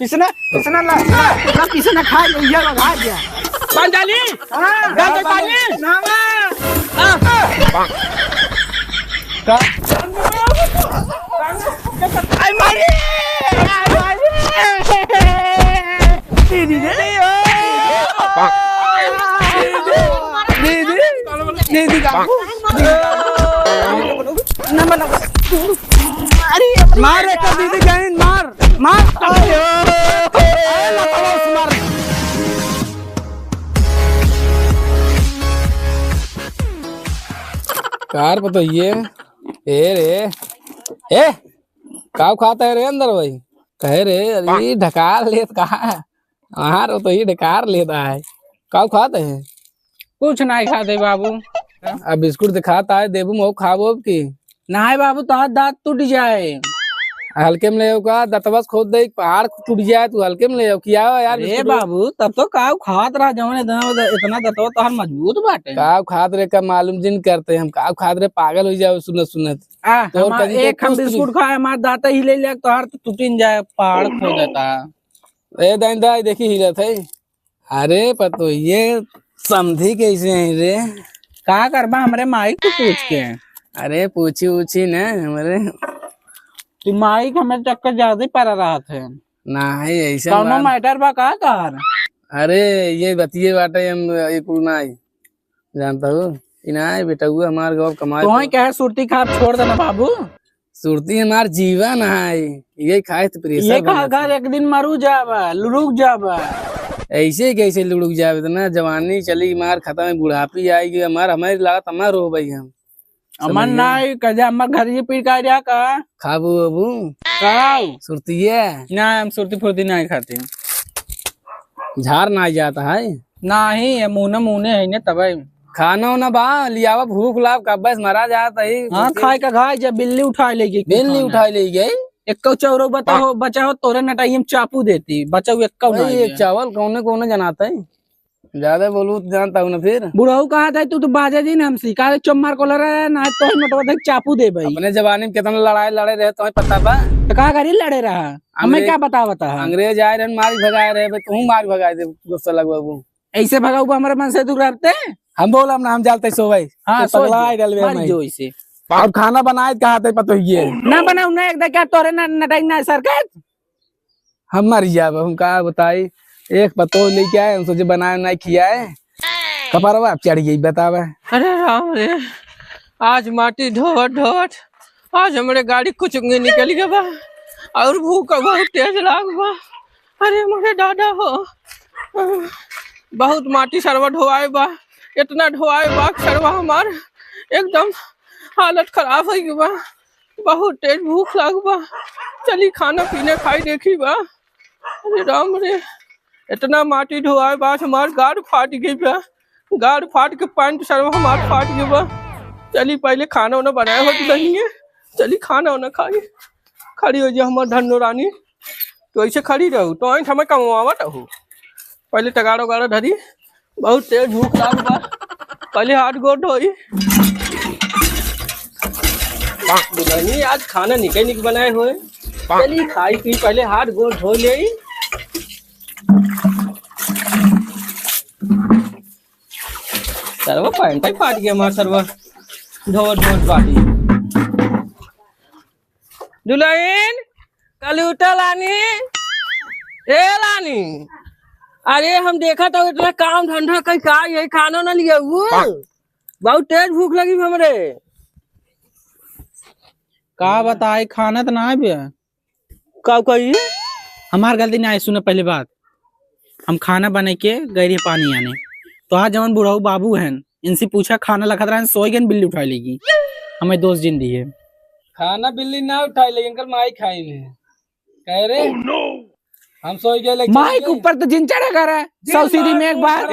पिसना पिसना ला पिसना खा ये लगा दिया पंडाली हां डाल दे पानी नामा आई मारी दीदी दीदी मार एक दीदी गई मार मार कार बताइए ए रे ए काव खाता है रे अंदर भाई कहे रे अरे ढकार लेत कहा वहां तो ये ढकार लेता है काव खाते हैं कुछ नहीं खाते बाबू। अब बिस्कुट दिखाता है देबू मो खाबो की नहीं बाबू तो दांत टूट जाए। हल्के में ले का दतवस खोद दे पहाड़ टूट जाए तू हल्के में ले किया यार ए बाबू तब तो काव खात रहा जवन इतना दतवा तो हम मजबूत बाटे। काव खाद रे का मालूम जिन करते हम काव खाद रे पागल हो जाओ सुनत सुनत एक हम बिस्कुट खाए हमारे दांत ही ले तो हर टूटिन जाए पहाड़ खो देता। ए दाई देखी हिलत है अरे पतो ये समझी कैसे है रे का करबा हमरे माइक तो पूछ के अरे पूछी उछी न हमारे तू माइक हमें चक्कर ज्यादा पड़ रहा थे नहीं ऐसा कौनो मैटर बा का तार। अरे ये बतिए बाटे हम ये पूना जानता हूँ इनाय बेटा हुआ हमारे गाँव कमाए तो ही कहे सुरती खा छोड़ देना बाबू सुरती हमार जीवन है ये खाए तो प्रेशर ये कहा घर एक दिन मरू जाबा लुरुक जाबा ऐसे कैसे लुढ़क जाए इतना जवानी चली मार खत्म बुढ़ापी आएगी हमारी लागत हमार हो भाई हम अमन नहीं कजे हमार घर ये पीड़ का जा का खाबू अबू खाओ सुरतीये नहीं हम सुरती फुर्ती नहीं खाते झार ना जाता है नहीं ये मुने है ने तब खाना ना बा लियावा भूख लाभ का बस मरा जाता है। हाँ खाए का खाए जब बिल्ली उठा लेगी बिल्ली उठा ले गई एक चौरो बताओ बचा हो तोरे नटाई में चापू देती बचाओ एक चावल कौने कौने जनाता है ज्यादा बोलू जानता हूँ ना फिर बुढ़ाऊ कहा था तू तो बाजे दिन हम सिखा चुम्मार को लड़ रहा है ना तो नटवा चापू दे भाई अपने जवानी में कितना लड़ाई लड़े रहे तो पता बा तो कहा करी लड़े रहा हमें क्या बता अंग्रेज आए रहे मारी भगाए रहे तू मारी भगाए दे गुस्सा लगवा ऐसे भगाऊ हमारे मन से दूर रहते हम बोला ना हम जालते सो भाई हाँ जो इसे अब खाना बनाए कहा थे पता ये ना बनाऊ ना एकदम क्या तोरे नटाई ना सरकत हम मर जाब हम कहा बताई एक पतो लेके आए हम सोचे बनाए नहीं किया है कपड़वा आप चढ़ गई बतावे। अरे राम रे आज माटी ढोवट ढोवट आज हमारे गाड़ी कुछ निकल गया बा और भूख बहुत तेज लाग बा। अरे मुझे दादा हो बहुत माटी सरवा ढोवाए बा इतना ढोवाए बा सरवा हमार एकदम हालत खराब हो गई बा बहुत तेज भूख लाग बा चली खाना पीने खाई देखी बा। अरे राम रे इतना माटी ढोवाए बा हमार गाड़ फाट गई बा गाड़ फाट के पैंट सरवा हमार फाट गई बा। चली पहले खाना वाना बनाया हो नहीं है चली खाना वाना खाई खड़ी हो जाए हमार धनो रानी तो ऐसे खड़ी रहू तो ऐठ हमें कमावट हो पहले टगाड़ वगाड़ धरी बहुत तेज भूख लाग बा पहले हाथ गोड़ धोई दुल्हनी आज खाना निकल निक बनाए हुए चली खाई पी पहले हाथ गोड़ धो ले सरवा पैंट फाट गया हमारा सरवा ढोट ढोट पाटी दुल्हन कल उठा लानी ए लानी अरे हम देखा था इतना काम धंधा कहीं का यही खाना ना लिया वो बहुत तेज भूख लगी हमरे का बताए खाना तो ना भी का कही हमार गलती नहीं सुने पहले बात हम खाना बने के गए पानी आने तो आज जवन बुढ़ाऊ बाबू हैं इनसे पूछा खाना लखत रहा सोए गए बिल्ली उठा लेगी हमें दोस्त जिन दी है खाना बिल्ली ना उठाई लेकिन कल माई खाई ने कह रे हम सोई गए माई के ऊपर तो जिन चढ़ा कर सौ सीढ़ी में एक बार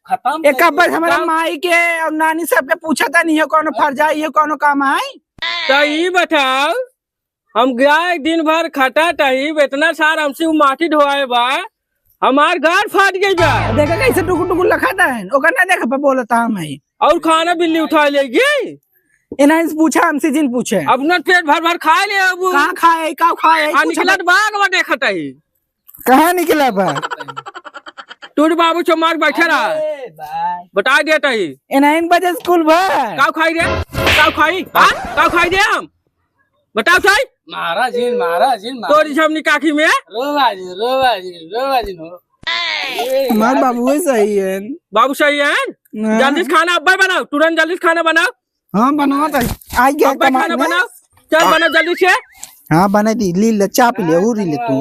खत्म एक बार हमारा माई के और नानी सब के पूछा था नहीं कौन फर्जा ये कौन काम है तो ये बताओ हम गए दिन भर खटा टही इतना सारा हमसे माटी ढोआए बा हमार गाड़ फाट गई बा देखा कैसे टुकुर टुकुर लखा था ओकर ना देखा बोलता हम और खाना बिल्ली उठा लेगी इन्हें पूछा हमसे जिन पूछे अब न पेट भर भर खा ले अब कहाँ खाए का खाए निकलत बाग में देखत है कहाँ निकला बा टूट बाबू चमार बैठे रहा बता देता है इन्हें बजे स्कूल भर काव खाई रे काव खाई हां काव खाई दे हम बताओ साई महाराज जी तोरी सबनी काखी में रोबाजी नो हमार बाबू सही है बाबू सही है जल्दी से खाना अब्बा बनाओ तुरंत जल्दी से खाना बनाओ हाँ बनवा तो आई गया अब्बा खाना बनाओ चल बनाओ जल्दी से हाँ बना दी ली ले चाप ले उरी ले तू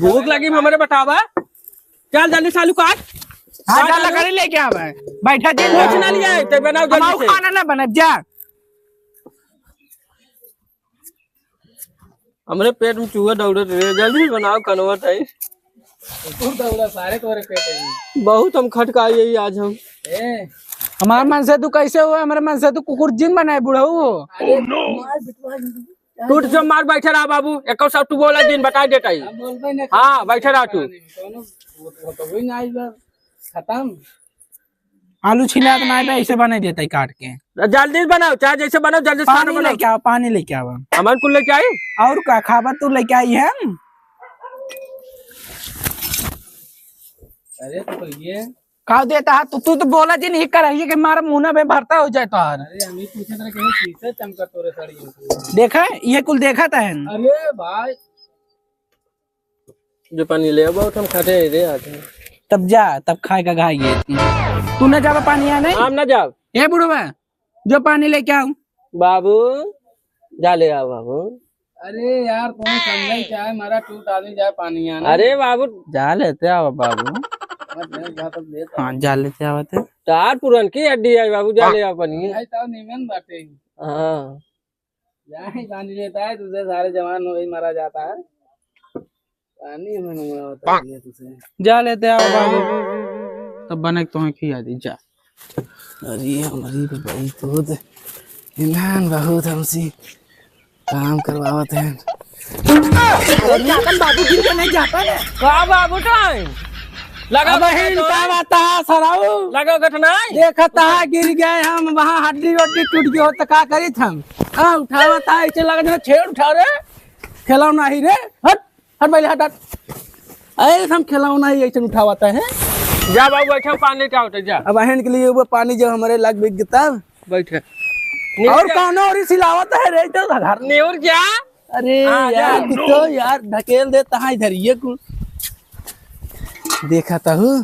भूख लगी हमारे बतावा चल जल्दी से आलू काट हाँ जा लकड़ी लेके आवे बैठा जी कुछ ना लिया है तो बनाओ जल्दी से खाना ना बना जा हमारे पेट में चूहा दौड़ रहे जल्दी से बनाओ कन्वर्ट है सारे तोरे पेट बहुत हम खटकाए यही आज हम हमारे मन से तू कैसे हुआ हमारे मन से तू कुकुर जिन बनाए बुढ़ऊ टूट जो मार बैठे रहा बाबू एक सब तू बोला दिन बता देता ही हाँ बैठे रहा तू खत्म आलू छिला तो ना ऐसे बना देता है काट के जल्दी से बनाओ चाहे जैसे बनाओ जल्दी से खाना पानी बनाओ लेके आओ पानी लेके आओ हमारे कुल लेके आई और का खाबा तू लेके आई है अरे तो ये का देता है तू तो बोला जी नहीं कर रही है कि हमारा मुंह में भरता हो जाए तो अरे हम ही पूछे थे कहीं शीशे चमका तोरे साड़ी देखा ये कुल देखा था अरे भाई जो पानी ले बहुत हम खाते रे आज तब जा तब खाए का खाइए तू न जावा पानी आने हम ना जाओ ए बुढ़वा जो पानी लेके आओ बाबू जा ले आओ बाबू अरे यार कौन समझाई क्या है हमारा टूट आदमी जाए पानी आना अरे बाबू जा लेते आओ बाबू हाँ जा लेते आओ तार पुरन की हड्डी है बाबू जा ले आओ पानी निमन बाटे हाँ यही पानी लेता है तुझे सारे जवान हो ही मारा जाता है पानी में तुझे जा लेते आओ बाबू तब बने तुम्हें खिया दी जा अरे हमारी भाई बहुत इन्हान बहुत हमसे काम करवावत है बाबू जी को नहीं जाता है का बाबू टाइम लगा बहन का बाता सराऊ लगा घटना देखता है गिर गए हम वहाँ हड्डी वड्डी टूट गई हो तो का करी हम हाँ उठावा था ऐसे लगा छेड़ उठा रे खिलौना ही रे हट हट पहले हट अरे हम खिलौना ही ऐसे उठावाता है जा बाबू बैठे पानी लेके आओ जा अब बहन के लिए वो पानी जब हमारे लग बिक गया बैठे और कौन और सिलावत है रे तो घर न्यूर क्या अरे यार तो यार ढकेल देता है इधर ये कुल देखा हूँ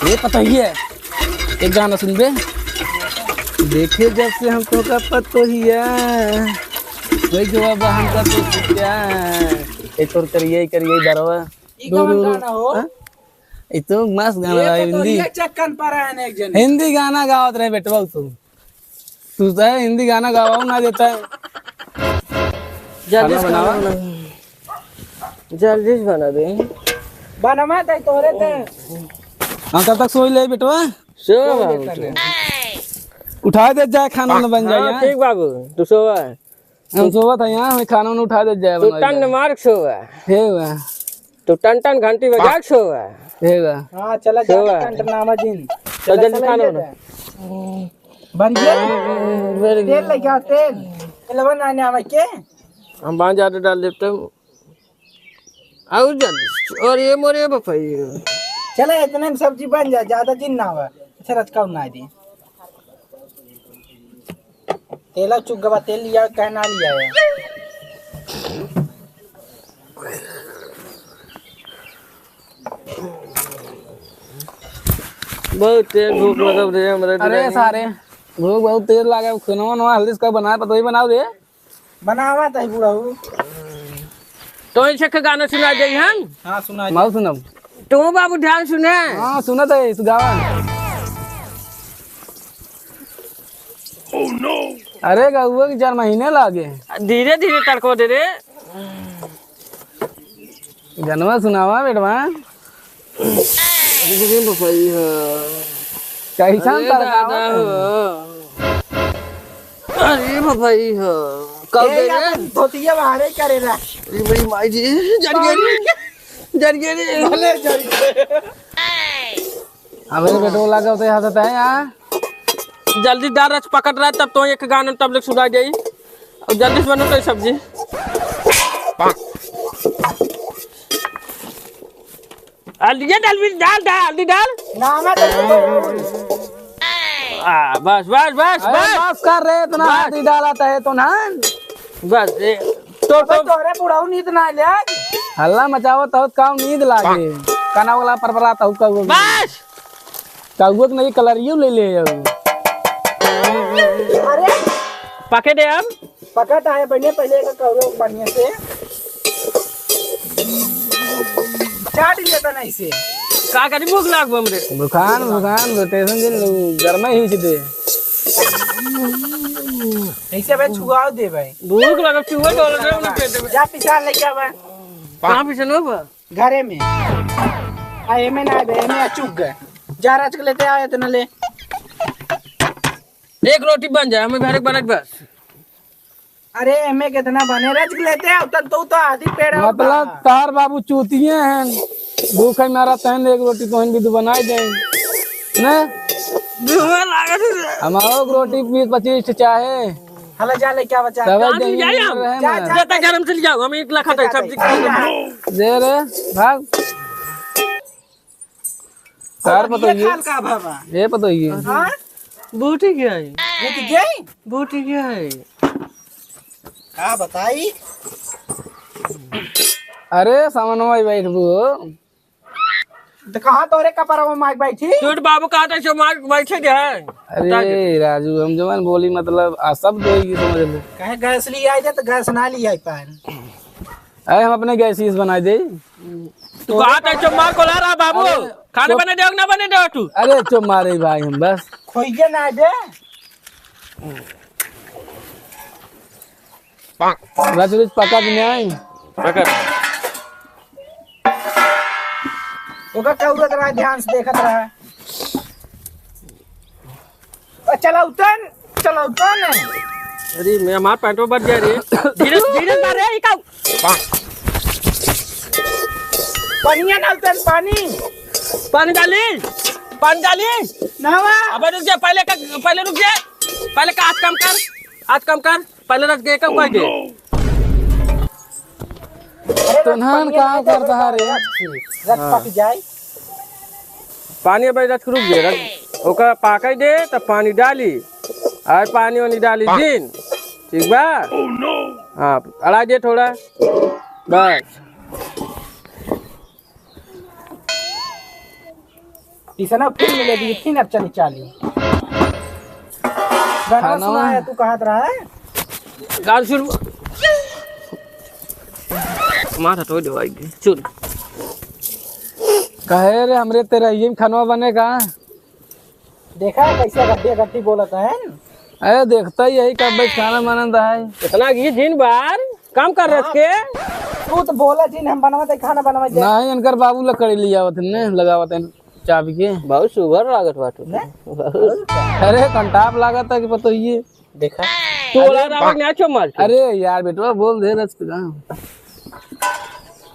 ये पता ही है एक गाना सुन बे देखे जब से हमको का पतो ही है वही जवाब हमका तो क्या ये तो करिए दरवा ये तो मस्त गाना है हिंदी चक्कन पर है एक जन हिंदी गाना गावत रहे बेटवा तू तो हिंदी गाना गावाओ ना देता है जल्दी बनाओ जल्दी से बना दे बनवा दे तोरे ते हम तब तक सोई ले बेटवा सो उठा दे जाए खाना न बन जाए ठीक बाबू तू सोवा हम सोवा था यहाँ हमें खाना न उठा दे जाए तू टन मार सोवा हे वाह तू टन टन घंटी बजा के सोवा हे वाह हां चला जा टन नामा जिन तो जल्दी खाना बना बन गया तेल लगा तेल बना ने आवे के हम बांध जाते डाल देते और जल्दी और ये मोरे बफाई चला इतने में सब्जी बन जा ज्यादा दिन ना हुआ अच्छा रचका ना दी तेला चुक गवा तेल लिया कहना लिया है बहुत तेज भूख लग रही है हमारे अरे सारे भूख बहुत तेज लगा खाना ना हल्दी का बना पता ही बनाओ दे बनावा तई बुढ़ाऊ तो इसे के गाना सुना दे हम हां सुना माऊ सुनम तू बाबू ध्यान सुने हां सुनत है इस गावन ओह नो अरे गौवा के 4 महीने लागे धीरे धीरे तड़को दे रे जनवा सुनावा बेटवा धीरे बफाई है कैसा तड़का अरे बफाई है कब दे रे धोतिया बाहर करेला अरे बड़ी माई जी जड़ गई भले जड़ गई हमें पेट्रोल लगा होता है आता है यहाँ। जल्दी डाल रच पकड़ रहा है तब तो एक गाना तब लोग सुधा गई और जल्दी से बनो तो सब्जी। हल्दी डाल डाल डाल हल्दी डाल बस बस बस अरे बस बस कर रहे इतना हल्दी डाला है तो ना बस तो तोरे बुढ़ाऊ नींद ना ले हल्ला मचाओ तो काम नींद लागे काना वाला परपराता हूँ कौआ बस कौआ के नहीं कलरियो ले ले अरे पके दे अब पकड़ आए बने पहले का कौरो बढ़िया से चाट लेता नहीं से का करी भूख लाग हमरे दुकान रोटेशन दिन गर्म ही दे ऐसे भाई छुआओ दे भाई भूख लगा चूहा डोल रहे उन्हें पेट में जा पिछाड़ लेके आवा कहां पे चलो बा घरे में आए में ना बे में चुक गए जा राज के लेते आए तो न ले एक रोटी बन जाए हमें घर एक बना बस अरे एमे कितना बने राज के लेते आओ तो आधी पेड़ मतलब तार बाबू चूतिए हैं भूख है मारा तहन एक रोटी तोहन भी तो बनाई दें ना धुआं लागत है हमारो रोटी 20-25 चाहे हला जा ले क्या बचा तब कहां जाए हम जाता गरम चली जाओ हम 1 लाख खाता है सब्जी दे रे भाग तार बताइए खाल का बाबा ये बताइए हां बूटी क्या है वो तो गई बूटी क्या है का बताई अरे सामान में बैठ बू तो कहां तोरे कपड़ा में माइक बैठी छोट बाबू कहा था जो मार बैठे दे है अरे राजू हम जवान बोली मतलब सब दोगी समझ लो कहे गैस ली आई तो गैस ना ली आई पान अरे हम अपने गैसीस बनाई दे तू कहा था जो मार को ला रहा बाबू खाना बने दे ना बने दे तू अरे चुप मारे भाई हम बस खोइए ना दे राजू पका भी नहीं आई पकड़ ओका कौरत रहा ध्यान से देखत रहा चला उतन अरे मैं हमार पैंटो बच गया रे धीरे धीरे मारे ई का पानी ना उतन पानी डाली नवा अबे रुक जा पहले रुक जा पहले का आज काम कर पहले रख गए कब कोई के तुनहान कहाँ करता है रे रख पक जाए पानी अब रख रुक गए रख ओका पाकई दे तब पानी डाली और पानी वानी डाली दिन ठीक बा हाँ अड़ा दे थोड़ा बस ना फिर मिलेगी फिर अब चली चाली गाना सुना है तू कहा रहा है गान शुरू माथा तो दवाई चुन कहे रे हमरे तेरा ये खानवा बनेगा देखा है कैसे गड्ढे गड्ढी बोलता है अरे देखता ही यही कब खाना बनाता है इतना की दिन बार काम कर रहे के तू तो बोला जी हम बनवाते खाना बनवाते नहीं इनकर बाबू लकड़ी लिया ने लगावत है चाबी के बहुत सुगर लागत बाटू अरे कंटाप लागत है कि पता ये देखा तोला रावक ना छो मार अरे यार बेटवा बोल दे रच का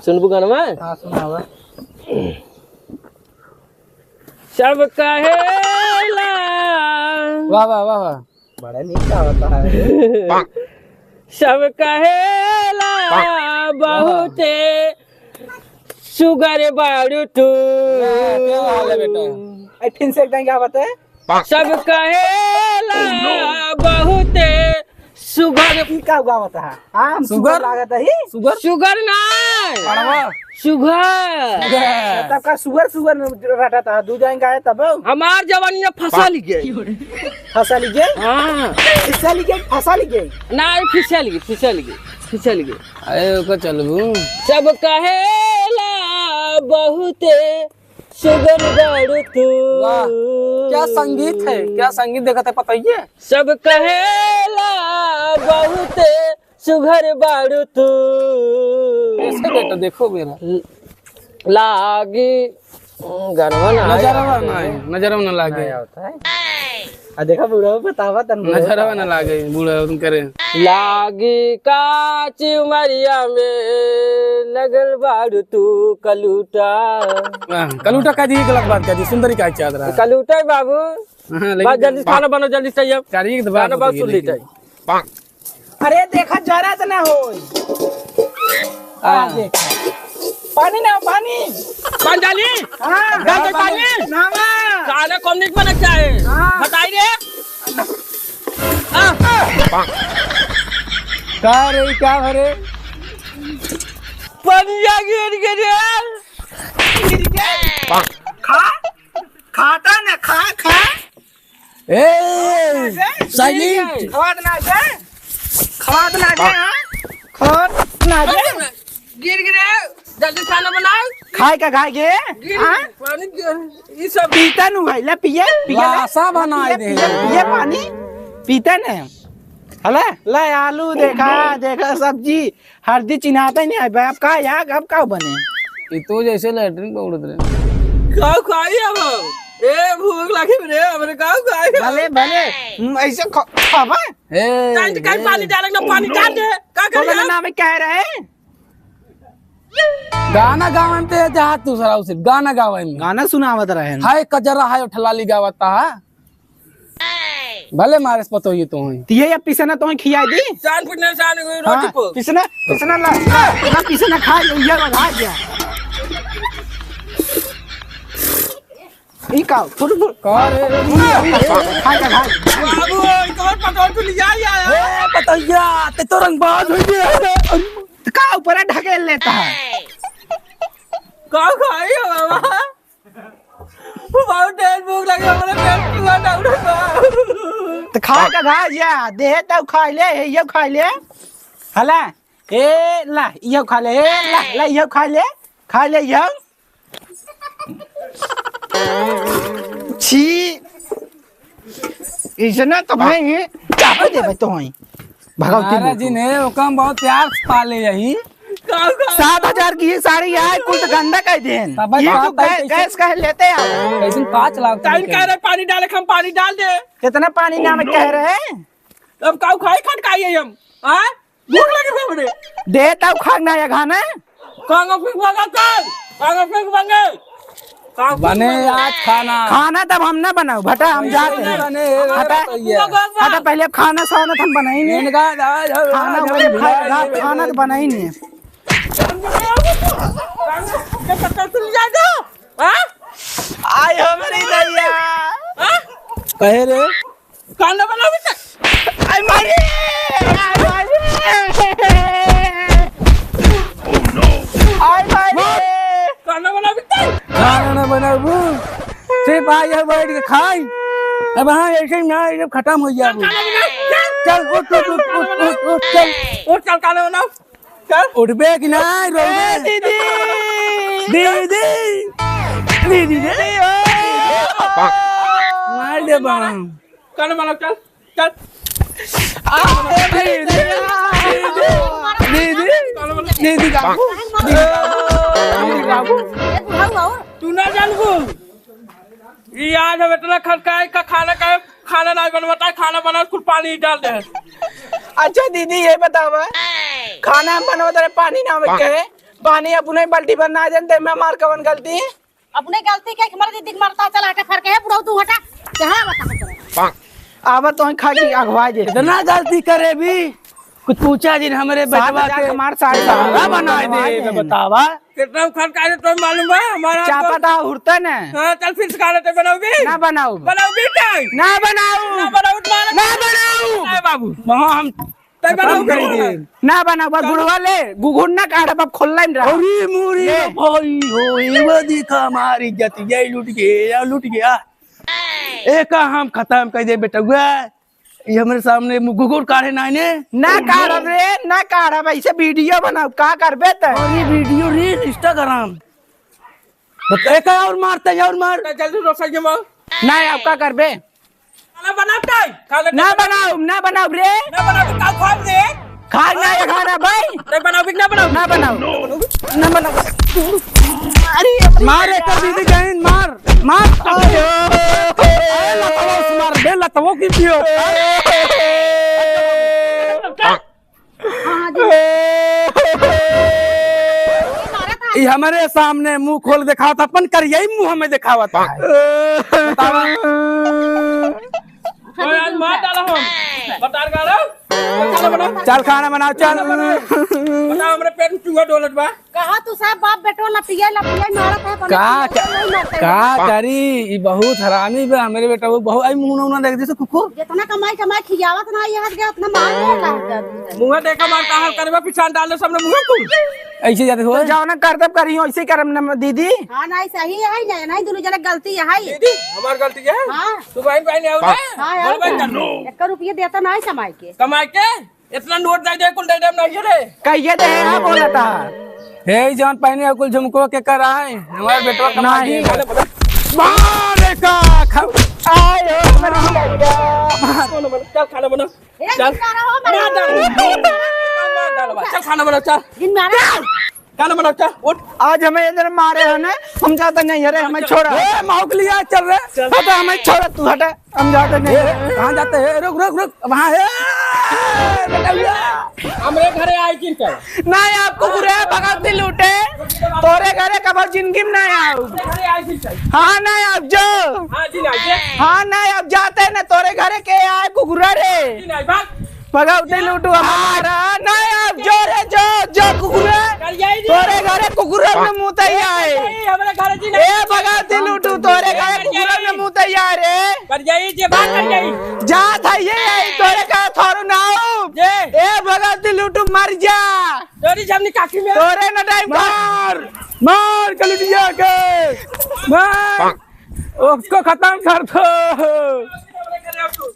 सुनबू गाना हां सुना हुआ सब कहेला वाह वाह वाह वाह बड़ा नीक का होता है सब कहेला बहुते सुगर बाड़ू तू क्या हाल है बेटा फिर से एकदम क्या बात है सब कहेला बहुते सुगर का हुआ होता है हां सुगर लागत है सुगर ना सुगर तब का सुगर रटा था दूध जाएंगे आए तब हमार जवानी में फंसा ली गई फंसा ली गई हाँ फंसा ली गई ना फिसल गई अरे ओका चलबू सब कहेला बहुते सुगर बाड़ू तू क्या संगीत देखा था पता ही है सब कहेला बहुते सुगर बाड़ू तू ऐसे बेटा देखो मेरा लागी गरवा ना नजर में ना लागे होता है देखा बूढ़ा बतावा तन नजरवा न लागे बूढ़ा तुम करे। लागी काच उमरिया में लगल बाड़ू तू कलूटा। कलूटा का दी गलत बात कर दी, सुंदरी का चाद रहा कलूटा बाबू। हां बस जल्दी खाना बनो, जल्दी से अब चाहिए तो खाना बहुत सुन लीजिए। अरे देखा जरा तो ना हो। देखा पानी ना पानी पानी डाली। हाँ डाल दे पानी। नामा खाना कौन नहीं बना क्या है बताई दे। का रे क्या भरे पनिया गिर गिर खा खाता ना खा खा ए साइलेंट खाद ना जाए खाद ना जाए खाद ना जाए गिर गिर जल्दी खाना बनाओ। खाए का खाए के पानी ये सब पीता नु भाई ले पिए लाशा बनाए दे पिए पानी पीता ने हला ले आलू देखा देखा सब्जी हल्दी चिन्हाता ही नहीं है भाई। अब का यार अब का बने ये तो जैसे लैट्रिन पे उड़ रहे खाओ खाई अब ए भूख लगी रे हमरे खाओ खाई भले भले ऐसे खावा ए टाइम कहीं पानी डालना पानी डाल दे का तो कर नाम कह रहे गाना गावन ते जहां तू सरा उसे गाना गावे में गाना सुनावत रहे हाय कजरा हाय ठलाली गावता है भले मारे पतो ये तो है तिये या पिसना तो खिया दी जान फुटने जान रोटी को पिसना पिसना ला पिसना खा ये खा गया ई का फुट फुट का रे खा खा बाबू कौन पटोल तू ले आया ए पतैया ते तो रंगबाज हो गया का ऊपर ढकेल लेता है का खाई बाबा बहुत देर भूख लगी हमरे पेट पूरा दौड़ा तो खा का खा या दे तब खा ले ये खा ले हला ए ला ये खा ले ला ला ये खा ले ये छी इसने तो भाई चापा दे भाई तो ही भगवती महाराज जी ने ओकम बहुत प्यार से पाले यही 7,000 की ये साड़ी है कुल तो गंदा कह देन तब ये बात तो कैसे- गैस कह लेते हैं कैसे 5 लाख टाइम कह रहे पानी डाले हम पानी डाल दे कितना पानी नाम कह रहे हैं अब काऊ खाई खटकाइए हम हां भूख लगी हमरे दे तब खाना या खाना कांगा फिर भागा कर कांगा फिर भागे बने आज खाना खाना तब हम ना बनाओ भटा हम जाते हैं बने हटा हटा पहले खाना साना हम बनाई नहीं इनका खाना पहले खाना तो बना ही नहीं है क्या पता चल जाएगा हां आय हमारी दैया कहे रे खाना बना भी आय मारे आय मारे खाना बना भी खाना ना बनाबू सिर्फ आया बैठ के खाई अब हाँ ऐसे ही ना जब खत्म हो गया चल उठ उठ उठ उठ उठ उठ चल और चल खाना बनाओ चल उठबे कि नहीं रोबे दीदी दीदी दीदी दे मार दे बाम खाना बनाओ चल चल दीदी काकू तू ना जानबू ये आज हम इतना खटकाए का खाना ना बनवाता खाना बना कुछ पानी डाल दे अच्छा दीदी ये बतावा खाना बनवा दे पानी ना में कहे पानी अपने बाल्टी पर ना जानते मैं मार कवन गलती है अपने गलती क्या हमारे दीदी मरता चला के फरक है बुढ़ऊ तू हटा कहां बता आवा तो खा के अगवा दे इतना गलती करे भी कुछ पूछा जी हमारे बेटवा के हमार साड़ी सारा बना दे बतावा कितना खटकाए तो मालूम है हमारा चापटा उड़ता ना हां चल फिर खाना तो बनाओगी ना बनाऊ बनाओगी टाइम ना बनाऊ ना बनाओ ना बनाऊ ए बाबू वहाँ हम तय बनाओ कर दे ना बनाऊ बस गुड़वा ले गुगुन ना काढ़ अब खोलना नहीं रहा अरे मोरी भाई हो ये दिखा हमारी इज्जत ये लूट गया एक हम खत्म कर दे बेटा ये हमारे सामने गुगुर काढ़े ना काढ़ रे ना काढ़ अब ऐसे वीडियो बनाऊ का करबे त और ये वीडियो रील इंस्टाग्राम बता एक और मारता है और मार जल्दी रोसैया मां ना अब का करबे खाना बनाओ टाइम खाना ना बनाऊ रे ना बनाओ का खा दे खाना है खाना भाई। नहीं बनाओ बिक ना बनाओ ना बनाओ ना बनाओ। अरे मारे कर दीदी गईन मार मार। अरे लतवो मार दे लतवो की पियो। ये हमारे सामने मुंह खोल दिखावा था अपन कर यही मुंह हमें दिखावा था। कोई आज मार डाला हम बता रहा चल खाना बनाओ चल। बताओ हमरे पेट में चूहा डोलत बा। कहा तू सब बाप बेटो लपिया मारत है का करी ई बहुत हरामी बा हमरे बेटा। वो बहुत आई मुंह ना देख जैसे कुकु जितना कमाई खियावत ना ये हट गया उतना मार मुंह देखा मारता है करवा पिछान डाल सबने मुंह तुम ऐसे जाते हो जाओ ना कर तब करियो ऐसे करम ना दीदी। हां नहीं सही है नहीं दोनों जने गलती है दीदी हमार गलती है। हां तू बहन बहन आओ ना बोल भाई कर लो 1 रुपया देता नहीं कमाई के इतना नोट दे कुल दे देम नहीं रे कहिए दे हां बोला था हे जान पहने कुल झुमको के कर आए हमारे बेटवा कमाई मारे का आयो चल खाना बना चल चल खाना बना चल खाना बना चल उठ। आज हमें इधर मारे हो ना हम जाते नहीं अरे हमें छोड़ा मौक लिया चल रहे हटा हमें छोड़ा तू हटा हम जाते नहीं। कहाँ जाते हैं रुक रुक रुक वहाँ है हमरे घरे आई किन कर नहीं आपको बुरे भगत लूटे तोरे घरे कब जिंदगी में नहीं आओ। घरे आई किन कर हाँ नहीं आप जो हां जी ना हाँ नहीं आप जाते ना तोरे घरे के आए कुकुरा रे जी नहीं भाग भगवती लूटू हमारा नहीं आप जो रे जो कुकुरा तोरे घरे कुकुरा में मुँह तैयार हमरे घरे जी ए भगवती लूटू तोरे घरे कुकुरा में मुँह तैयार है कर जाई जे बात कर जाई जा था ये तोरे का थोरू नाऊ जे ए भगवती लूटू मर जा तोरी जमनी काकी में तोरे न टाइम मार मार कलिया के मार उसको खत्म कर दो।